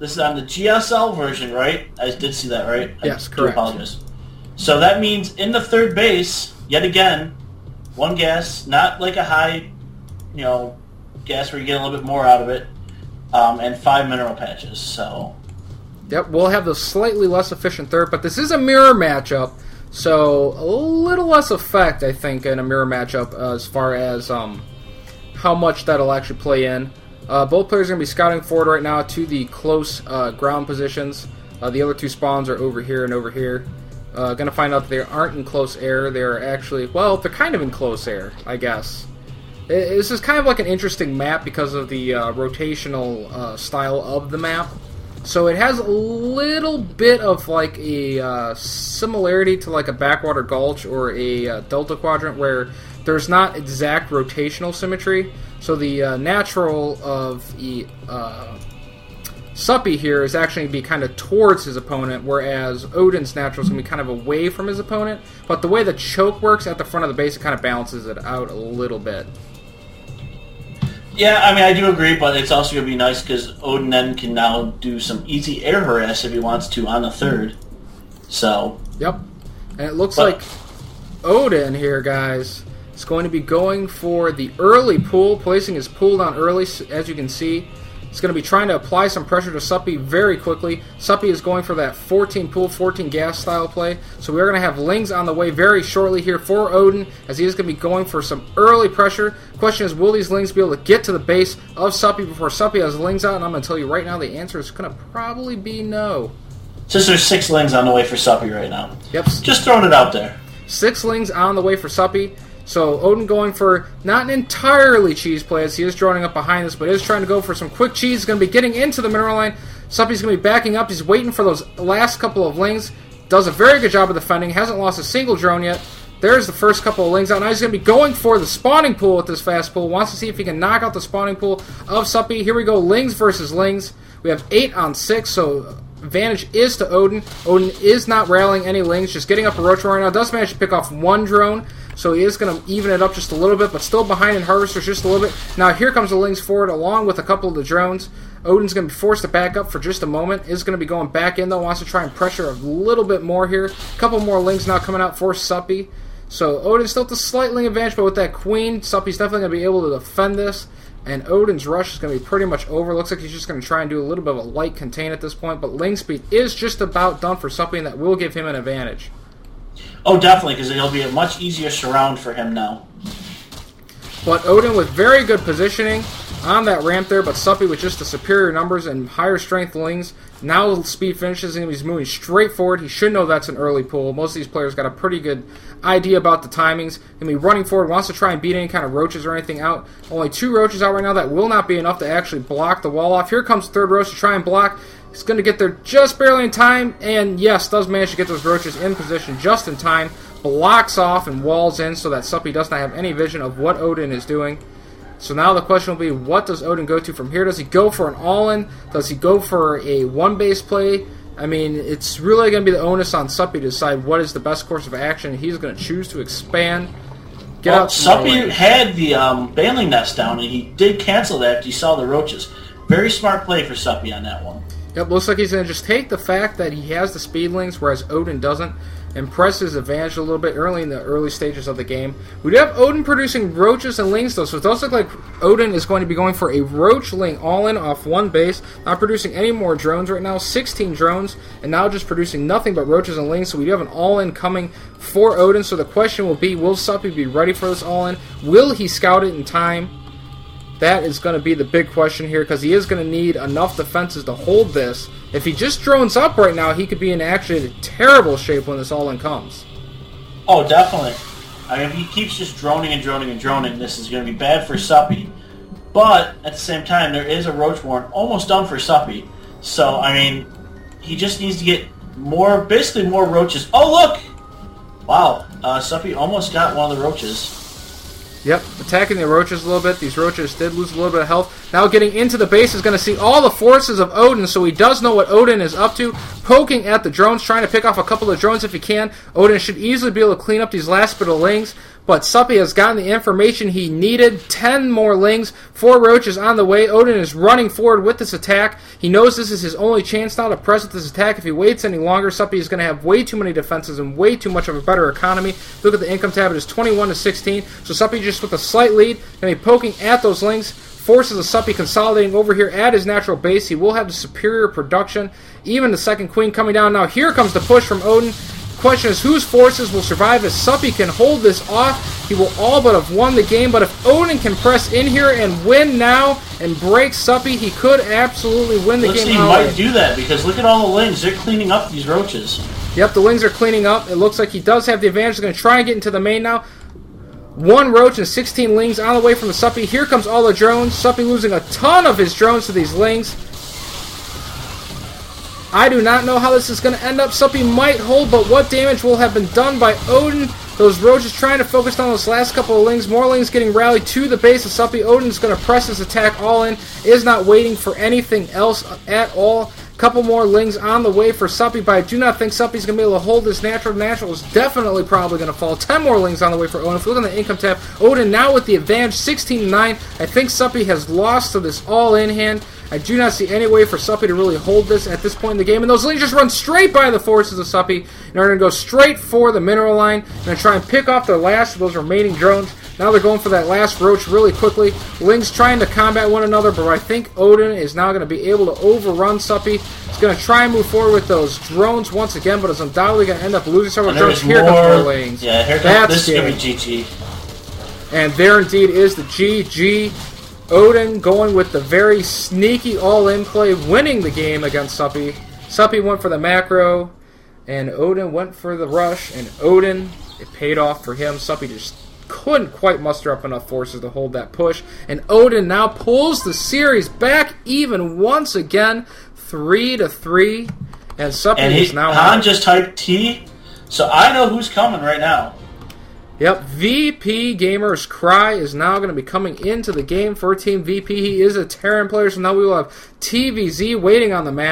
this is on the GSL version, right? I did see that, right? Yes, I correct. do apologize. So that means in the third base, yet again, 1 gas, not like a high, gas where you get a little bit more out of it, and 5 mineral patches. So. Yep, we'll have the slightly less efficient third, but this is a mirror matchup, so a little less effect, I think, in a mirror matchup as far as how much that'll actually play in. Both players are going to be scouting forward right now to the close ground positions. The other 2 spawns are over here and over here. Going to find out that they aren't in close air. They're actually, well, they're kind of in close air, I guess. This is kind of like an interesting map because of the rotational style of the map. So it has a little bit of like a similarity to like a backwater gulch or a delta quadrant where there's not exact rotational symmetry. So the natural of the Suppy here is actually going to be kind of towards his opponent, whereas Odin's natural is going to be kind of away from his opponent. But the way the choke works at the front of the base, it kind of balances it out a little bit. Yeah, I mean, I do agree, but it's also going to be nice because Odin then can now do some easy air harass if he wants to on the third. So. Yep. And it looks like Odin here, guys, is going to be going for the early pull, placing his pull down early, as you can see. He's going to be trying to apply some pressure to Suppy very quickly. Suppy is going for that 14 pull, 14 gas style play. So we're going to have Lings on the way very shortly here for Odin, as he is going to be going for some early pressure. Question is, will these Lings be able to get to the base of Suppy before Suppy has Lings out? And I'm going to tell you right now, the answer is going to probably be no. Since there's 6 Lings on the way for Suppy right now. Yep. Just throwing it out there. 6 Lings on the way for Suppy. So Odin going for not an entirely cheese play as he is droning up behind this, but is trying to go for some quick cheese. He's going to be getting into the mineral line. Suppy's going to be backing up. He's waiting for those last couple of Lings. Does a very good job of defending. Hasn't lost a single drone yet. There's the first couple of Lings out. Now he's going to be going for the spawning pool with this fast pull. Wants to see if he can knock out the spawning pool of Suppy. Here we go, Lings versus Lings. We have 8 on 6, so advantage is to Odin. Odin is not rallying any Lings, just getting up a roach right now. Does manage to pick off 1 drone, so he is going to even it up just a little bit, but still behind in Harvesters just a little bit. Now here comes the Lings forward along with a couple of the drones. Odin's going to be forced to back up for just a moment. Is going to be going back in though. Wants to try and pressure a little bit more here. A couple more Lings now coming out for Suppy. So Odin's still at the slight Ling advantage, but with that Queen, Suppy's definitely going to be able to defend this. And Odin's rush is going to be pretty much over. Looks like he's just going to try and do a little bit of a light contain at this point. But Ling speed is just about done for Suppy, and that will give him an advantage. Oh, definitely, because it'll be a much easier surround for him now. But Odin with very good positioning on that ramp there, but Suppy with just the superior numbers and higher strength Lings. Now speed finishes him. He's moving straight forward. He should know that's an early pull. Most of these players got a pretty good idea about the timings. He's going to be running forward, wants to try and beat any kind of roaches or anything out. Only 2 roaches out right now. That will not be enough to actually block the wall off. Here comes third roach to try and block. He's going to get there just barely in time, and yes, does manage to get those roaches in position just in time. Blocks off and walls in so that Suppy does not have any vision of what Odin is doing. So now the question will be, what does Odin go to from here? Does he go for an all-in? Does he go for a one-base play? I mean, it's really going to be the onus on Suppy to decide what is the best course of action. He's going to choose to expand. Well, Suppy had the Baneling Nest down, and he did cancel that after he saw the roaches. Very smart play for Suppy on that one. Yep, looks like he's going to just take the fact that he has the speedlings, whereas Odin doesn't, and press his advantage a little bit early in the early stages of the game. We do have Odin producing roaches and Lings, though, so it does look like Odin is going to be going for a roach Ling all-in off 1 base, not producing any more drones right now, 16 drones, and now just producing nothing but roaches and Lings, so we do have an all-in coming for Odin, so the question will be, will Suppy be ready for this all-in? Will he scout it in time? That is going to be the big question here, because he is going to need enough defenses to hold this. If he just drones up right now, he could be in actually terrible shape when this all-in comes. Oh, definitely. I mean, if he keeps just droning and droning and droning, this is going to be bad for Suppy. But, at the same time, there is a Roach Warren almost done for Suppy. So, I mean, he just needs to get more, basically more roaches. Oh, look! Wow, Suppy almost got one of the roaches. Yep, attacking the roaches a little bit. These roaches did lose a little bit of health. Now getting into the base is going to see all the forces of Odin, so he does know what Odin is up to. Poking at the drones, trying to pick off a couple of drones if he can. Odin should easily be able to clean up these last bit of Lings, but Suppy has gotten the information he needed. 10 more lings, 4 roaches on the way. Odin is running forward with this attack. He knows this is his only chance now to press with this attack. If he waits any longer, Suppy is going to have way too many defenses and way too much of a better economy. Look at the income tab, it is 21 to 16. So Suppy just with a slight lead, going to be poking at those lings. Forces a Suppy consolidating over here at his natural base. He will have the superior production. Even the second queen coming down now. Here comes the push from Odin. Question is whose forces will survive as Suppy can hold this off. He will all but have won the game, but if Odin can press in here and win now and break Suppy, he could absolutely win the game. He might do that because look at all the lings. They're cleaning up these roaches. Yep, the lings are cleaning up. It looks like he does have the advantage. He's going to try and get into the main now. 1 roach and 16 lings on the way from the Suppy. Here comes all the drones. Suppy losing a ton of his drones to these lings. I do not know how this is going to end up. Suppy might hold, but what damage will have been done by Odin? Those roaches trying to focus on those last couple of lings. More lings getting rallied to the base of Suppy. Odin's going to press his attack all in. Is not waiting for anything else at all. Couple more lings on the way for Suppy, but I do not think Suppy's going to be able to hold this natural. Natural is definitely probably going to fall. 10 more lings on the way for Odin. If we look on the income tab, Odin now with the advantage, 16-9. I think Suppy has lost to this all-in hand. I do not see any way for Suppy to really hold this at this point in the game. And those lings just run straight by the forces of Suppy. And they're going to go straight for the mineral line. They're going to try and pick off the last of those remaining drones. Now they're going for that last roach really quickly. Lings trying to combat one another, but I think Odin is now going to be able to overrun Suppy. He's going to try and move forward with those drones once again, but is undoubtedly going to end up losing several drones. Here comes more lings. Yeah, here comes this is going to be GG. And there indeed is the GG. Odin going with the very sneaky all-in play, winning the game against Suppy. Suppy went for the macro, and Odin went for the rush, and Odin, it paid off for him. Suppy just couldn't quite muster up enough forces to hold that push, and Odin now pulls the series back even once again, 3-3, and Suppy is now Han just typed T, so I know who's coming right now. Yep, VPGamers Cry is now going to be coming into the game for Team VP. He is a Terran player, so now we will have TVZ waiting on the map.